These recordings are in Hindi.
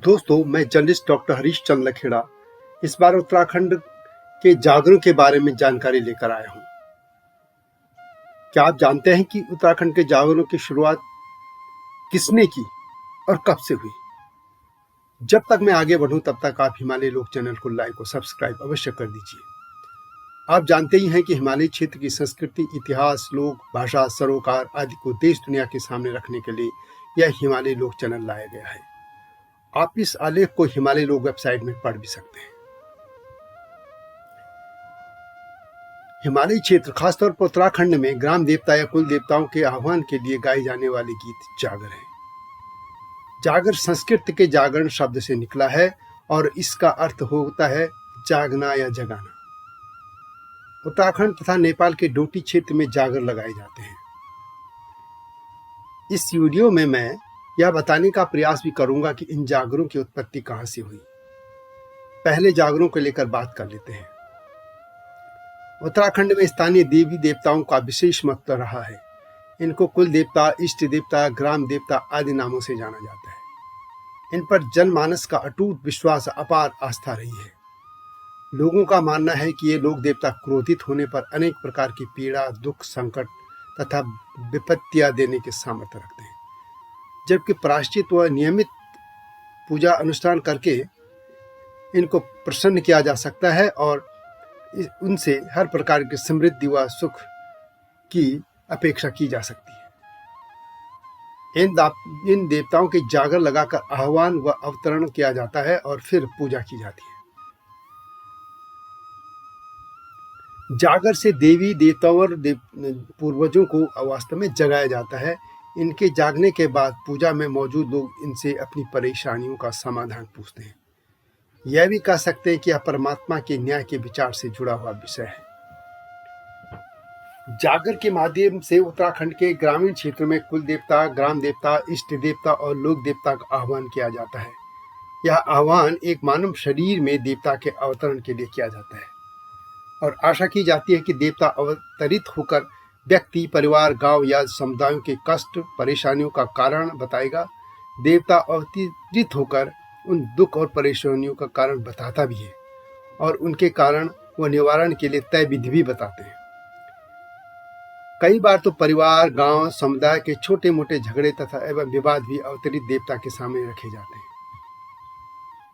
दोस्तों, मैं जर्नलिस्ट डॉक्टर हरीश चंद लखेड़ा इस बार उत्तराखंड के जागरों के बारे में जानकारी लेकर आया हूँ। क्या आप जानते हैं कि उत्तराखंड के जागरों की शुरुआत किसने की और कब से हुई? जब तक मैं आगे बढ़ूं तब तक आप हिमालय लोक चैनल को लाइक और सब्सक्राइब अवश्य कर दीजिए। आप जानते ही हैं कि हिमालय क्षेत्र की संस्कृति, इतिहास, लोक भाषा, सरोकार आदि को देश दुनिया के सामने रखने के लिए यह हिमालय लोक चैनल लाया गया है। आप इस आलेख को हिमालय लोक वेबसाइट में पढ़ भी सकते हैं। हिमालय क्षेत्र, खासतौर पर उत्तराखंड में ग्राम देवता या कुल देवताओं के आह्वान के लिए गाए जाने वाले गीत जागर है। जागर संस्कृत के जागरण शब्द से निकला है और इसका अर्थ होता है जागना या जगाना। उत्तराखंड तथा नेपाल के डोटी क्षेत्र में जागर लगाए जाते हैं। इस वीडियो में मैं यह बताने का प्रयास भी करूंगा कि इन जागरों की उत्पत्ति कहां से हुई। पहले जागरों को लेकर बात कर लेते हैं। उत्तराखंड में स्थानीय देवी देवताओं का विशेष महत्व रहा है। इनको कुल देवता, इष्ट देवता, ग्राम देवता आदि नामों से जाना जाता है। इन पर जनमानस का अटूट विश्वास, अपार आस्था रही है। लोगों का मानना है कि ये लोक देवता क्रोधित होने पर अनेक प्रकार की पीड़ा, दुख, संकट तथा विपत्तियां देने के सामर्थ्य रखते हैं, जबकि प्रायश्चित व नियमित पूजा अनुष्ठान करके इनको प्रसन्न किया जा सकता है और उनसे हर प्रकार की समृद्धि व सुख की अपेक्षा की जा सकती है। इन देवताओं के जागर लगाकर आह्वान व अवतरण किया जाता है और फिर पूजा की जाती है। जागर से देवी देवताओं और पूर्वजों को वास्तव में जगाया जाता है। इनके जागने के बाद पूजा में मौजूद लोग इनसे अपनी परेशानियों का समाधान पूछते हैं। यह भी कह सकते हैं कि यह परमात्मा के न्याय के विचार से जुड़ा हुआ विषय है। जागर के माध्यम से उत्तराखंड के ग्रामीण क्षेत्र में कुल देवता, ग्राम देवता, इष्ट देवता और लोक देवता का आह्वान किया जाता है। यह आह्वान एक मानव शरीर में देवता के अवतरण के लिए किया जाता है और आशा की जाती है कि देवता अवतरित होकर व्यक्ति, परिवार, गांव या समुदायों के कष्ट, परेशानियों का कारण बताएगा। देवता अवतरित होकर उन दुख और परेशानियों का कारण बताता भी है और उनके कारण व निवारण के लिए तय विधि भी बताते हैं। कई बार तो परिवार, गांव, समुदाय के छोटे मोटे झगड़े तथा एवं विवाद भी अवतरित देवता के सामने रखे जाते हैं।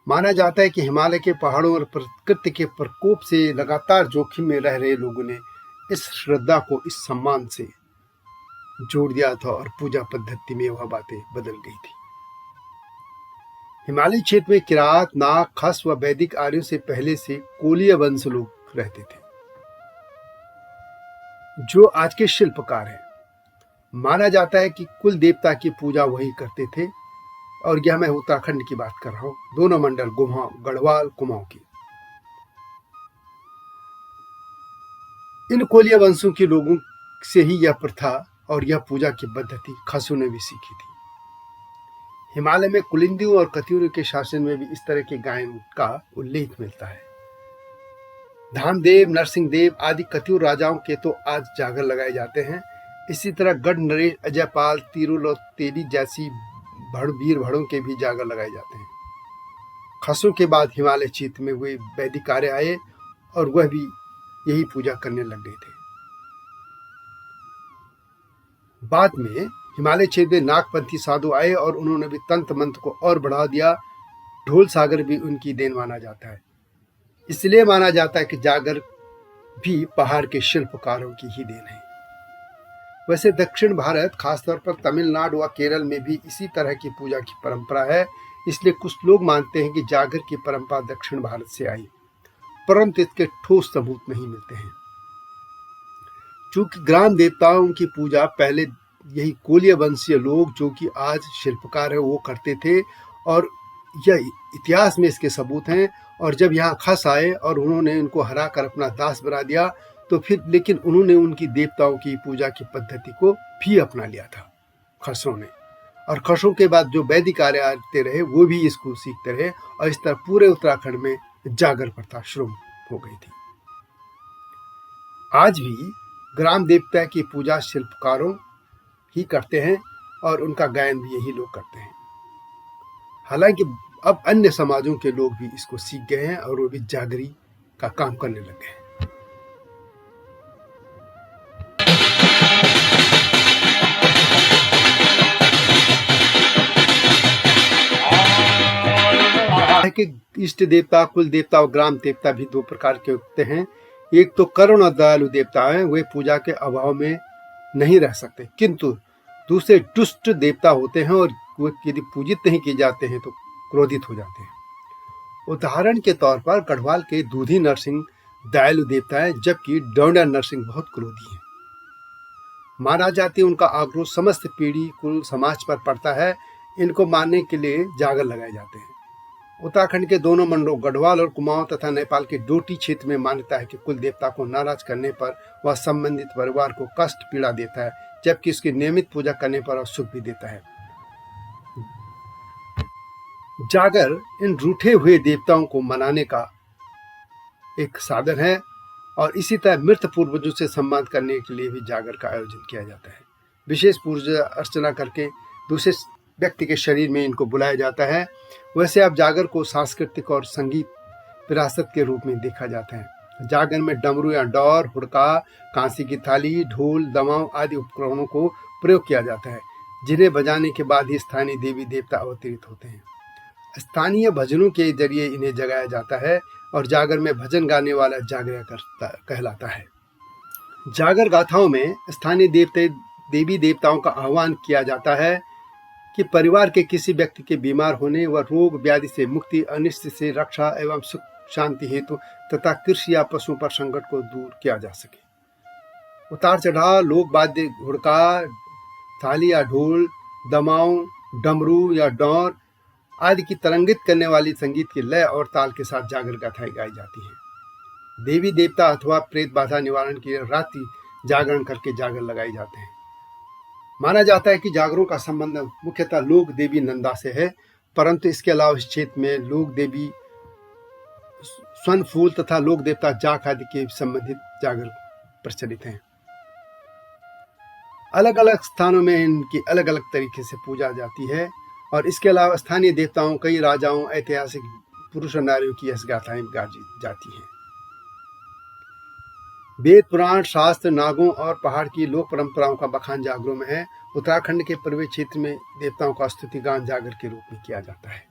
माना जाता है कि हिमालय के पहाड़ों और प्रकृति के प्रकोप से लगातार जोखिम में रह रहे लोगों ने इस श्रद्धा को इस सम्मान से जोड़ दिया था और पूजा पद्धति में वह बातें बदल गई थी। हिमालय क्षेत्र में किरात, नाग, खस व वैदिक आर्यों से पहले से कोलीय वंश लोग रहते थे, जो आज के शिल्पकार हैं। माना जाता है कि कुल देवता की पूजा वही करते थे और यह मैं उत्तराखंड की बात कर रहा हूं, दोनों मंडल गढ़वाल, कुमाऊं की। इन कोलीय वंशों के लोगों से ही यह प्रथा और यह पूजा की पद्धति खसों ने भी सीखी थी। हिमालय में कुलिंदियों और कतियों के शासन में भी इस तरह के गायन का उल्लेख मिलता है। धामदेव, नरसिंह देव आदि कतियों राजाओं के तो आज जागर लगाए जाते हैं। इसी तरह गढ़ नरेश, अजयपाल, तिरुल और तेली जैसी वीर भड़ों के भी जागर लगाए जाते हैं। खसों के बाद हिमालय क्षेत्र में वे वैदिक आर्य आए और वह भी यही पूजा करने लग गए थे। बाद में हिमालय क्षेत्र में नागपंथी साधु आए और उन्होंने भी तंत्र मंत्र को और बढ़ा दिया। ढोल सागर भी उनकी देन माना जाता है। इसलिए माना जाता है कि जागर भी पहाड़ के शिल्पकारों की ही देन है। वैसे दक्षिण भारत, खासतौर पर तमिलनाडु व केरल में भी इसी तरह की पूजा की परंपरा है। इसलिए कुछ लोग मानते हैं कि जागर की परंपरा दक्षिण भारत से आई, परंतु इसके ठोस सबूत नहीं मिलते हैं। चूंकि ग्राम देवताओं की पूजा पहले यही कोलीय वंशीय लोग, जो कि आज शिल्पकार है, वो करते थे और यह इतिहास में इसके सबूत हैं। और जब यहाँ खस आए और उन्होंने उनको हरा कर अपना दास बना दिया, तो फिर लेकिन उन्होंने उनकी देवताओं की पूजा की पद्धति को भी अपना लिया था खसों ने। और खसों के बाद जो वैदिक आर्य आते रहे वो भी इसको सीखते रहे और इस तरह पूरे उत्तराखंड में जागर प्रथा शुरू हो गई थी। आज भी ग्राम देवता की पूजा शिल्पकारों ही करते हैं और उनका गायन भी यही लोग करते हैं। हालांकि अब अन्य समाजों के लोग भी इसको सीख गए हैं और वो भी जागरी का काम करने लग गए हैं। कि इष्ट देवता, कुल देवता और ग्राम देवता भी दो प्रकार के होते हैं। एक तो करुण और दयालु देवता है, वे पूजा के अभाव में नहीं रह सकते, किंतु दूसरे दुष्ट देवता होते हैं और वे यदि पूजित नहीं किए जाते हैं तो क्रोधित हो जाते हैं। उदाहरण के तौर पर गढ़वाल के दूधी नरसिंह दयालु देवता है, जबकि डोंडा नरसिंह बहुत क्रोधी है। माना जाती है उनका आक्रोश समस्त पीढ़ी कुल समाज पर पड़ता है। इनको मारने के लिए जागर लगाए जाते हैं। उत्तराखंड के दोनों मंडलों गढ़वाल और कुमाऊं तथा नेपाल के डोटी क्षेत्र में मान्यता है कि कुल देवता को नाराज करने पर वह संबंधित परिवार को कष्ट पीड़ा देता है, जबकि इसकी नियमित पूजा करने पर वह सुख भी देता है। जागर इन रूठे हुए देवताओं को मनाने का एक साधन है और इसी तरह मृत पूर्वजों से सम्मान करने के लिए भी जागर का आयोजन किया जाता है। विशेष पूजा अर्चना करके दूसरे व्यक्ति के शरीर में इनको बुलाया जाता है। वैसे अब जागर को सांस्कृतिक और संगीत विरासत के रूप में देखा जाता है। जागर में डमरू या डौर, हुड़का, कांसी की थाली, ढोल, दमाव आदि उपकरणों को प्रयोग किया जाता है, जिन्हें बजाने के बाद ही स्थानीय देवी देवता अवतरित होते हैं। स्थानीय भजनों के जरिए इन्हें जगाया जाता है और जागर में भजन गाने वाला जागरिया कहलाता है। जागर गाथाओं में स्थानीय देवी देवताओं का आह्वान किया जाता है कि परिवार के किसी व्यक्ति के बीमार होने व रोग व्याधि से मुक्ति, अनिष्ट से रक्षा एवं सुख शांति हेतु तथा कृषि या पशुओं पर संकट को दूर किया जा सके। उतार चढ़ाव, लोक वाद्य, हुड़का, थाली या ढोल, दमाऊ, डमरू या डौर आदि की तरंगित करने वाली संगीत की लय और ताल के साथ जागर गाथाएं गाई जाती हैं। देवी देवता अथवा प्रेत बाधा निवारण के लिए रात्रि जागरण करके जागर लगाए जाते हैं। माना जाता है कि जागरों का संबंध मुख्यतः लोक देवी नंदा से है, परंतु इसके अलावा इस क्षेत्र में लोक देवी स्वर्ण फूल तथा लोक देवता जाक आदि के संबंधित जागर प्रचलित हैं। अलग अलग स्थानों में इनकी अलग अलग तरीके से पूजा जाती है और इसके अलावा स्थानीय देवताओं, कई राजाओं, ऐतिहासिक पुरुष और नारियों की यश गाथाएं गाई जाती हैं। वेद, पुराण, शास्त्र, नागों और पहाड़ की लोक परंपराओं का बखान जागरों में है। उत्तराखंड के पूर्वी क्षेत्र में देवताओं का स्तुति गान जागर के रूप में किया जाता है।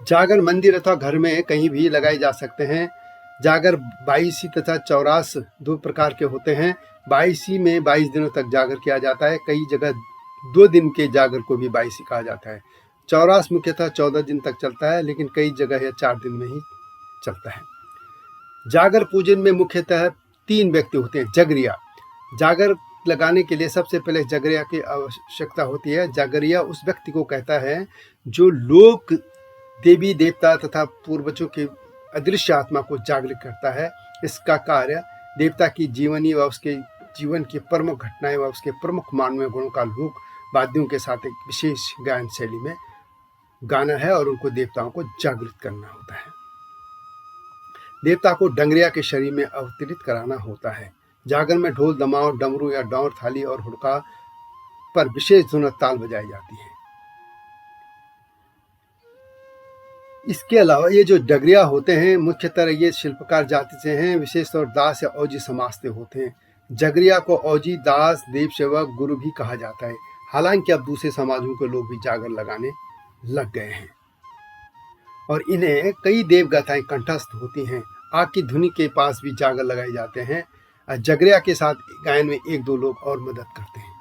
जागर मंदिर अथवा घर में कहीं भी लगाए जा सकते हैं। जागर बाईसी तथा चौरास दो प्रकार के होते हैं। बाईसी में 22 दिनों तक जागर किया जाता है। कई जगह 2 दिन के जागर को भी बाईसी कहा जाता है। चौरास मुख्यतः 14 दिन तक चलता है, लेकिन कई जगह यह 4 दिन में ही चलता है। जागर पूजन में मुख्यतः 3 व्यक्ति होते हैं। जगरिया, जागर लगाने के लिए सबसे पहले जगरिया की आवश्यकता होती है। जागरिया उस व्यक्ति को कहता है जो लोक देवी देवता तथा पूर्वजों की अदृश्य आत्मा को जागृत करता है। इसका कार्य देवता की जीवनी व उसके जीवन की प्रमुख घटनाएं व उसके प्रमुख मानवीय गुणों का लोक वाद्यों के साथ एक विशेष गायन शैली में गाना है और उनको देवताओं को जागृत करना होता है। देवता को डंगरिया के शरीर में अवतरित कराना होता है। जागर में ढोल, दमाव, डमरू या डौर, थाली और हुड़का पर विशेष धुन और ताल बजाई जाती है। इसके अलावा ये जो डगरिया होते हैं मुख्यतः ये शिल्पकार जाति से हैं, विशेष तौर दास या औजी समाज से होते हैं। जगरिया को औजी, दास, देव सेवक, गुरु भी कहा जाता है। हालांकि अब दूसरे समाजों के लोग भी जागर लगाने लग गए हैं और इन्हें कई देव गाथाएं कंठस्थ होती हैं। आग की धुनी के पास भी जागर लगाए जाते हैं। जगरिया के साथ गायन में 1-2 लोग और मदद करते हैं।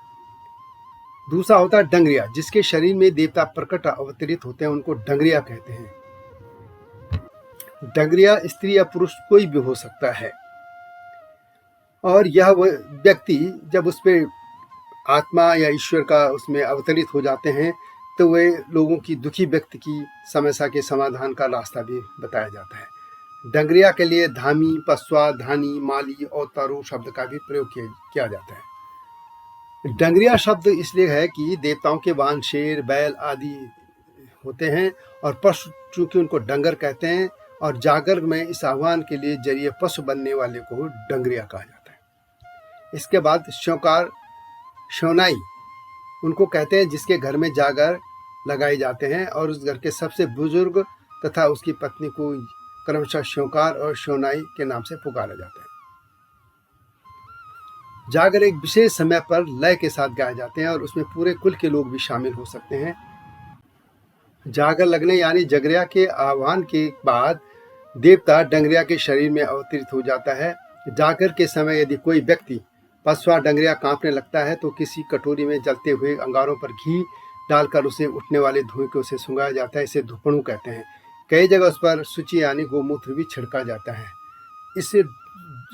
दूसरा होता है डंगरिया, जिसके शरीर में देवता प्रकट अवतरित होते हैं, उनको डंगरिया कहते हैं। डंगरिया स्त्री या पुरुष कोई भी हो सकता है और यह व्यक्ति जब उस पे आत्मा या ईश्वर का उसमें अवतरित हो जाते हैं तो वे लोगों की दुखी व्यक्ति की समस्या के समाधान का रास्ता भी बताया जाता है। डंगरिया के लिए धामी, पस्वा, धानी, माली और तारू शब्द का भी प्रयोग किया जाता है। डंगरिया शब्द इसलिए है कि देवताओं के वाहन शेर, बैल आदि होते हैं और पशु चूंकि उनको डंगर कहते हैं और जागर में इस आह्वान के लिए जरिए पशु बनने वाले को डंगरिया कहा जाता है। इसके बाद श्योकार, शौनाई उनको कहते हैं जिसके घर में जागर लगाए जाते हैं और उस घर के सबसे बुजुर्ग तथा उसकी पत्नी को क्रमशः श्योकार और श्योनाई के नाम से पुकारा जाता है। जागर एक विशेष समय पर लय के साथ गाए जाते हैं और उसमें पूरे कुल के लोग भी शामिल हो सकते हैं। जागर लगने यानी जगरिया के आह्वान के बाद देवता डंगरिया के शरीर में अवतरित हो जाता है। जागर के समय यदि कोई व्यक्ति पशुआ डंगरिया कांपने लगता है तो किसी कटोरी में जलते हुए अंगारों पर घी डालकर उसे उठने वाले धुएं को उसे सुंघाया जाता है। इसे धुपणु कहते हैं। कई जगह उस पर शुचि यानी गोमूत्र भी छिड़का जाता है। इससे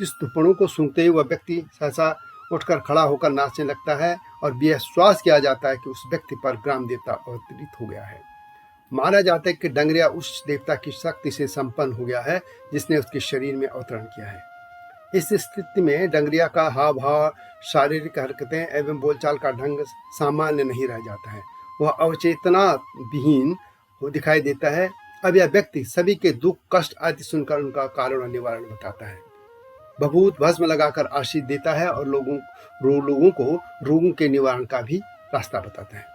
इस धुपणु को सूंघते ही वह व्यक्ति सहसा उठकर खड़ा होकर नाचने लगता है और विश्वास किया जाता है कि उस व्यक्ति पर ग्राम देवता अवतरित हो गया है। माना जाता है कि डंगरिया उस देवता की शक्ति से संपन्न हो गया है जिसने उसके शरीर में अवतरण किया है। इस स्थिति में डंगरिया का हाव भाव, शारीरिक हरकतें एवं बोलचाल का ढंग सामान्य नहीं रह जाता है। वह अवचेतना विहीन दिखाई देता है। अब यह व्यक्ति सभी के दुख कष्ट आदि सुनकर उनका कारण और निवारण बताता है। भभूत भस्म लगाकर आशीष देता है और लोगों को रोगों के निवारण का भी रास्ता बताता है।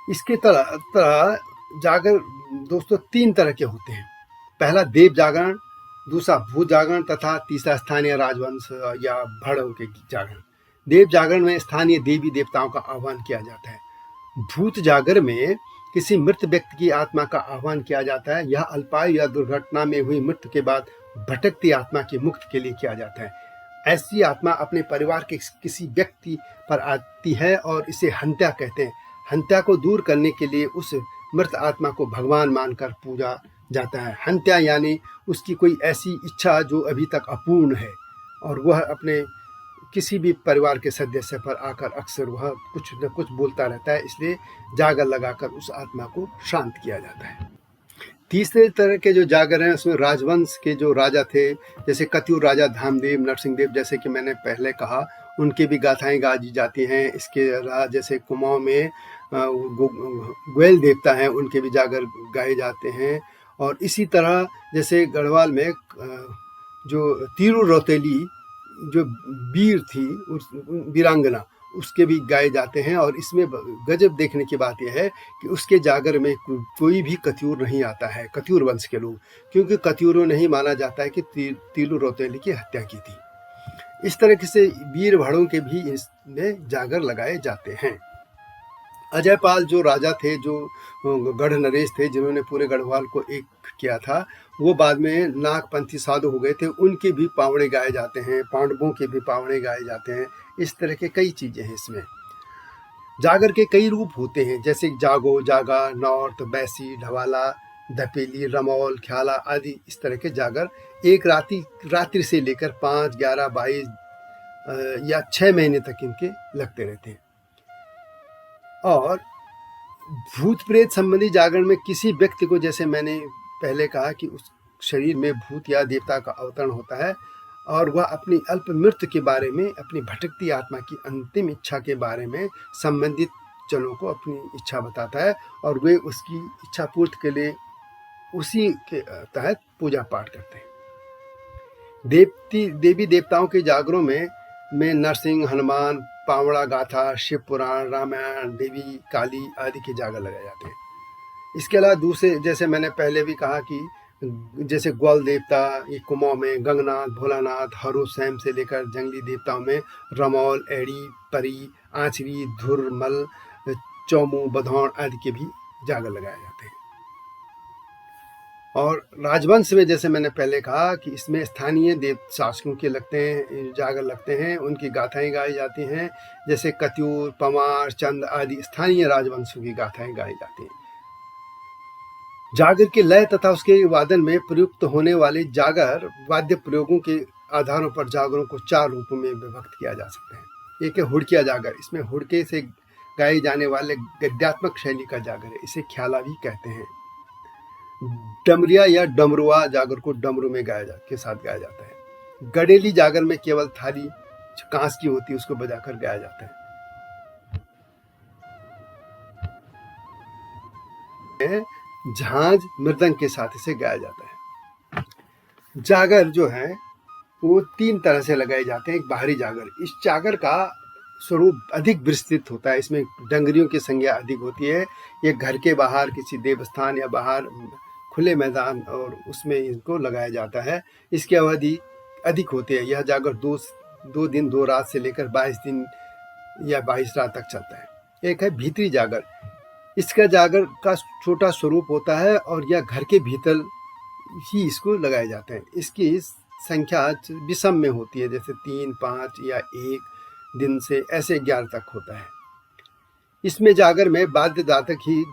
इसके तरह जागर दोस्तों 3 तरह के होते हैं। पहला देव जागरण, दूसरा भूत जागरण तथा तीसरा स्थानीय राजवंश या भड़ों के जागरण। देव जागरण में स्थानीय देवी देवताओं का आह्वान किया जाता है। भूत जागर में किसी मृत व्यक्ति की आत्मा का आह्वान किया जाता है। यह अल्पायु या दुर्घटना में हुई मृत्यु के बाद भटकती आत्मा की मुक्ति के लिए किया जाता है। ऐसी आत्मा अपने परिवार के किसी व्यक्ति पर आती है और इसे हंत्या कहते हैं। हंत्या को दूर करने के लिए उस मृत आत्मा को भगवान मानकर पूजा जाता है। हंत्या यानी उसकी कोई ऐसी इच्छा जो अभी तक अपूर्ण है और वह अपने किसी भी परिवार के सदस्य पर आकर अक्सर वह कुछ न कुछ बोलता रहता है, इसलिए जागर लगाकर उस आत्मा को शांत किया जाता है। तीसरे तरह के जो जागर हैं उसमें राजवंश के जो राजा थे, जैसे कत्यूर राजा धामदेव, नरसिंहदेव, जैसे कि मैंने पहले कहा, उनकी भी गाथाएं गाई जाती हैं। इसके जैसे कुमाऊं में गोयल देवता हैं, उनके भी जागर गाए जाते हैं। और इसी तरह जैसे गढ़वाल में जो तीरू रौतेली जो वीर थी, उस वीरांगना, उसके भी गाए जाते हैं। और इसमें गजब देखने की बात यह है कि उसके जागर में कोई भी कत्यूर नहीं आता है, कत्यूर वंश के लोग, क्योंकि कत्यूरों ने ही माना जाता है कि तीलू रौतेली की हत्या की थी। इस तरह से वीर भाड़ों के भी इसमें जागर लगाए जाते हैं। अजयपाल जो राजा थे, जो गढ़ नरेश थे, जिन्होंने पूरे गढ़वाल को एक किया था, वो बाद में नागपंथी साधु हो गए थे। उनके भी पावड़े गाए जाते हैं, पांडवों के भी पावड़े गाए जाते हैं। इस तरह के कई चीज़ें हैं इसमें। जागर के कई रूप होते हैं, जैसे जागो, जागा, नौर्त, बैसी, ढवाला, धपेली, रमौल, ख्याला आदि। इस तरह के जागर एक रात्रि से लेकर 5, 11, 22 या 6 महीने तक इनके लगते रहते हैं। और भूत प्रेत संबंधी जागरण में किसी व्यक्ति को, जैसे मैंने पहले कहा कि उस शरीर में भूत या देवता का अवतरण होता है और वह अपनी अल्प मृत्यु के बारे में, अपनी भटकती आत्मा की अंतिम इच्छा के बारे में संबंधित जनों को अपनी इच्छा बताता है और वे उसकी इच्छा पूर्ति के लिए उसी के तहत पूजा पाठ करते हैं। देवी देवताओं के जागरों में नरसिंह, हनुमान, पावड़ा गाथा, शिव पुराण, रामायण, देवी काली आदि के जागर लगाए जाते हैं। इसके अलावा दूसरे, जैसे मैंने पहले भी कहा कि जैसे ग्वाल देवता, ये कुमाऊं में गंगनाथ, भोलानाथ, हरू, सैम से लेकर जंगली देवताओं में रमौल, एड़ी, परी, आंचरी, धुर, मल, चौमू, बधौण आदि के भी जागर लगाए जाते हैं। और राजवंश में जैसे मैंने पहले कहा कि इसमें स्थानीय देव शासकों के जागर लगते हैं, उनकी गाथाएं गाई जाती हैं। जैसे कत्यूर, पवार, चंद आदि स्थानीय राजवंशों की गाथाएं गाई जाती हैं। जागर के लय तथा उसके वादन में प्रयुक्त होने वाले जागर वाद्य प्रयोगों के आधारों पर जागरों को 4 रूपों में विभक्त किया जा सकता है। एक है हुड़किया जागर। इसमें हुड़के से गाए जाने वाले गद्यात्मक शैली का जागर है, इसे ख्याला भी कहते हैं। डमरिया या डमरुआ जागर को डमरू में के साथ गाया जाता है। गडेली जागर में केवल थाली कांस की होती है, उसको बजाकर गाया जाता है। झांझ, मृदंग के साथ इसे गाया जाता है। जागर जो है वो 3 तरह से लगाए जाते हैं। एक बाहरी जागर, इस जागर का स्वरूप अधिक विस्तृत होता है। इसमें डंगरियों की संख्या अधिक होती है। ये घर के बाहर किसी देवस्थान या बाहर खुले मैदान और उसमें इनको लगाया जाता है। इसकी अवधि अधिक होती है। यह जागर 2 दिन 2 रात से लेकर 22 दिन या 22 रात तक चलता है। एक है भीतरी जागर। इसका जागर का छोटा स्वरूप होता है और यह घर के भीतर ही इसको लगाए जाते हैं। इसकी संख्या विषम में होती है, जैसे 3, 5 या 1 दिन से ऐसे 11 तक होता है। इसमें जागर में वाद्य दातक ही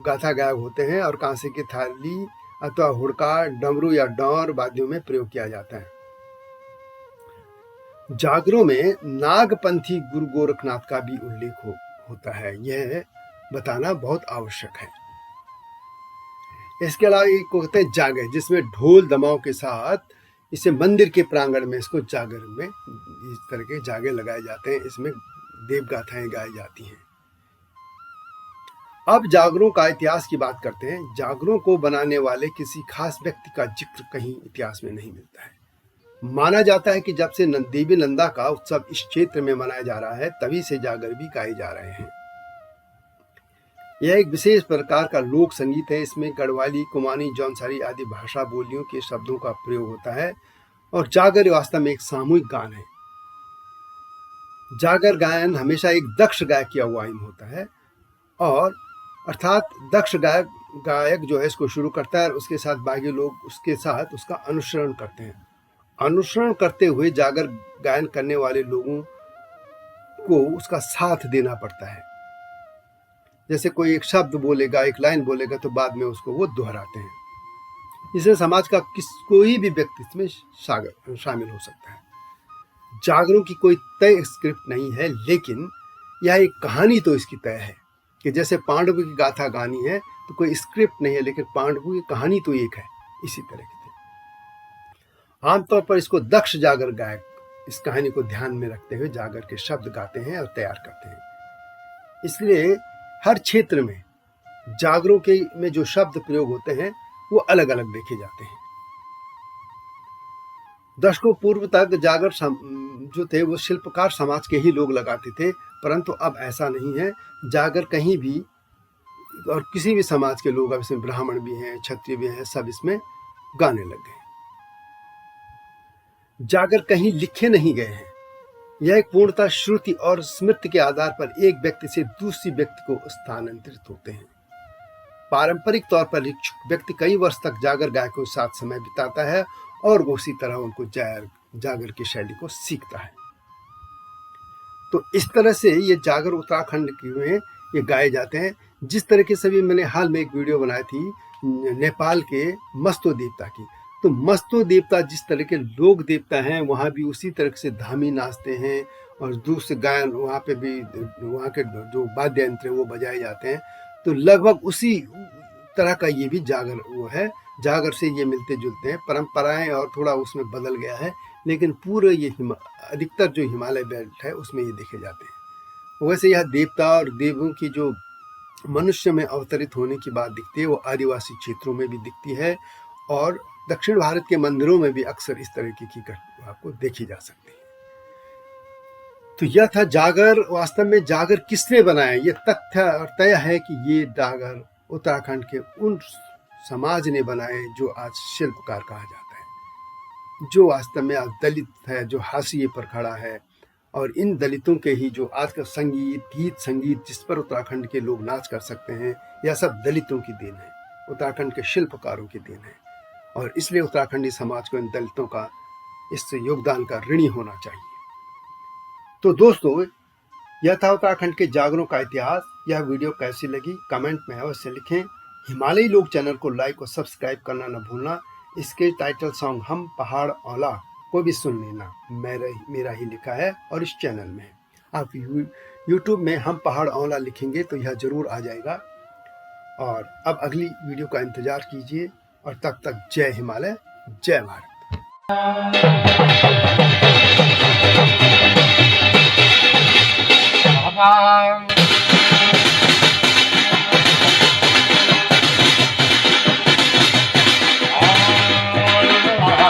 गाथा गायक होते हैं और कांसे की थाली अथवा हुड़का, डमरू या डौर वाद्यों में प्रयोग किया जाता है। जागरों में नागपंथी गुरु गोरखनाथ का भी उल्लेख होता है। यह बताना बहुत आवश्यक है। इसके अलावा एक होता है जागर, जिसमें ढोल दमाओं के साथ इसे मंदिर के प्रांगण में इसको जागर में इस तरह के जागे लगाए जाते हैं। इसमें देव गाथाएं गाई जाती हैं। अब जागरों का इतिहास की बात करते हैं। जागरों को बनाने वाले किसी खास व्यक्ति का जिक्र कहीं इतिहास में नहीं मिलता है। माना जाता है कि जब से देवी नंदा का उत्सव इस क्षेत्र में मनाया जा रहा है, तभी से जागर भी गाए जा रहे हैं। यह एक विशेष प्रकार का लोक संगीत है। इसमें गढ़वाली, कुमानी, जौनसारी आदि भाषा बोलियों के शब्दों का प्रयोग होता है और जागर वास्तव में एक सामूहिक गान है। जागर गायन हमेशा एक दक्ष गायक की अगुवाई में होता है और अर्थात दक्ष गायक जो है इसको शुरू करता है और उसके साथ बाकी लोग उसके साथ उसका अनुसरण करते हैं। अनुसरण करते हुए जागर गायन करने वाले लोगों को उसका साथ देना पड़ता है। जैसे कोई एक शब्द बोलेगा, एक लाइन बोलेगा, तो बाद में उसको वो दोहराते हैं। इससे समाज का कोई भी व्यक्ति इसमें शामिल हो सकता है। जागरों की कोई तय स्क्रिप्ट नहीं है, लेकिन यह एक कहानी तो इसकी तय है कि जैसे पांडवों की गाथा गानी है तो कोई स्क्रिप्ट नहीं है, लेकिन पांडवों की कहानी तो एक है। इसी तरह की आमतौर पर इसको दक्ष जागर गायक इस कहानी को ध्यान में रखते हुए जागर के शब्द गाते हैं और तैयार करते हैं। इसलिए हर क्षेत्र में जागरों के में जो शब्द प्रयोग होते हैं वो अलग अलग देखे जाते हैं। दशकों पूर्व तक जागर जो थे वो शिल्पकार समाज के ही लोग लगाते थे, परंतु अब ऐसा नहीं है। जागर कहीं भी और किसी भी समाज के लोग, अब इसमें ब्राह्मण भी हैं, क्षत्रिय भी हैं, सब इसमें गाने लग गए। जागर कहीं लिखे नहीं गए हैं। यह एक पूर्णतः श्रुति और स्मृति के आधार पर एक व्यक्ति से दूसरी व्यक्ति को स्थानांतरित होते हैं। पारंपरिक तौर पर व्यक्ति कई वर्ष तक जागर गायकों के साथ समय बिताता है और वो उसी तरह उनको जागर की शैली को सीखता है। तो इस तरह से ये जागर उत्तराखंड में ये गाए जाते हैं। जिस तरह के सभी मैंने हाल में एक वीडियो बनाई थी नेपाल के मस्तो देवता की, तो मस्तो देवता जिस तरह के लोक देवता हैं वहाँ भी उसी तरह से धामी नाचते हैं और दूसरे गायन वहाँ पे भी वहाँ के जो वाद्य यंत्र वो बजाए जाते हैं। तो लगभग उसी तरह का ये भी जागर वो है। जागर से ये मिलते जुलते हैं, परंपराएं और थोड़ा उसमें बदल गया है, लेकिन पूरे ये अधिकतर जो हिमालय बेल्ट है उसमें ये देखे जाते हैं। वैसे यह देवता और देवों की जो मनुष्य में अवतरित होने की बात दिखती है वो आदिवासी क्षेत्रों में भी दिखती है और दक्षिण भारत के मंदिरों में भी अक्सर इस तरह की आपको देखी जा सकती है। तो यह था जागर। वास्तव में जागर किसने बनाया, ये तथ्य और तय है कि ये जागर उत्तराखंड के उन समाज ने बनाए जो आज शिल्पकार कहा जाता है, जो वास्तव में आज दलित है, जो हाशिए पर खड़ा है। और इन दलितों के ही जो आज का संगीत, गीत संगीत जिस पर उत्तराखंड के लोग नाच कर सकते हैं, यह सब दलितों की देन है, उत्तराखंड के शिल्पकारों की देन है। और इसलिए उत्तराखंडी समाज को इन दलितों का इस योगदान का ऋणी होना चाहिए। तो दोस्तों, यह था उत्तराखंड के जागरों का इतिहास। यह वीडियो कैसी लगी कमेंट में अवश्य लिखें। हिमालयी लोक चैनल को लाइक और सब्सक्राइब करना न भूलना। इसके टाइटल सॉन्ग हम पहाड़ औला को भी सुन लेना, मेरा ही लिखा है और इस चैनल में आप यूट्यूब में हम पहाड़ औला लिखेंगे तो यह जरूर आ जाएगा। और अब अगली वीडियो का इंतजार कीजिए और तब तक जय हिमालय, जय भारत।